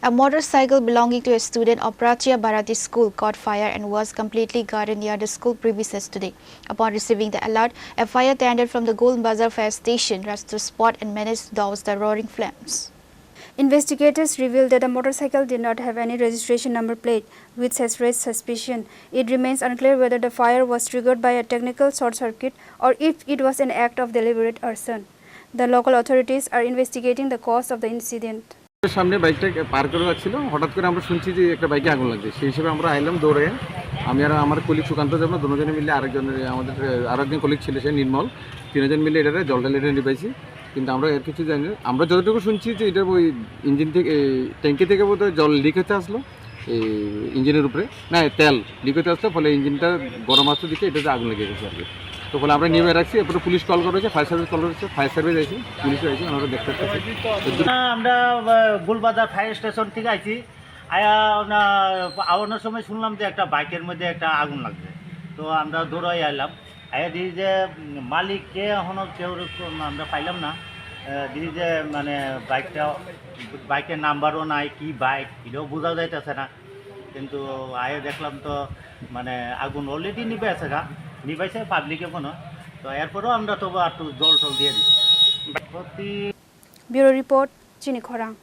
A motorcycle belonging to a student of Prachya Bharati School caught fire and was completely guarded near the school premises today. Upon receiving the alert, a fire tender from the Golden Bazar fire station rushed to the spot and managed to douse the roaring flames. Investigators revealed that the motorcycle did not have any registration number plate, which has raised suspicion. It remains unclear whether the fire was triggered by a technical short circuit or if it was an act of deliberate arson. The local authorities are investigating the cause of the incident. সামনে বাইকটা পার করে যাচ্ছিল, হঠাৎ করে আমরা শুনছি যে একটা বাইকে আগুন লাগছে। সেই হিসেবে আমরা আইলাম দৌড়ে। আমি আর আমার কলিগ সুকান্ত যাব না, দুজনে মিলে আমাদের আরেকজন কলিগ ছিল সে নির্মল, তিনজন মিলে এটারে জলটা লেটে নিবাইছি। কিন্তু আমরা এর কিছু জানি না। আমরা যতটুকু শুনছি যে এটা ওই ইঞ্জিন থেকে ট্যাঙ্কি থেকে বোধহয় জল লিক হতে আসলো এই ইঞ্জিনের উপরে, না তেল লিক হতে আসলো, ফলে ইঞ্জিনটা গরম আসতে দিকে এটাতে আগুন লেগে গেছে আর কি। তো ফলে আমরা নিয়ে রাখছি, এরপরে পুলিশ কল করেছে, ফায়ার সার্ভিস কল করেছে, ফায়ার সার্ভিস আইছি, পুলিশ আইছি, আমরা দেখতে পাচ্ছি। আমরা গোলবাজার ফায়ার স্টেশন থেকে আইছি, আওয়ানোর সময় শুনলাম যে একটা বাইকের মধ্যে একটা আগুন লাগছে। তো আমরা দৌড়াই আইলাম, আইয়া দিই যে মালিক কে এখনও কেউ আমরা পাইলাম না। দিই যে মানে বাইকের নাম্বারও নাই, কি বাইক এটাও বোঝা যাইতেছে না। কিন্তু আয়া দেখলাম তো মানে আগুন অলরেডি নিবাইছে পাবলিকে মনে। তো এরপরেও আমরা তো একটু জল টল দিয়ে দিচ্ছি। Bureau Report, Chini Khorang.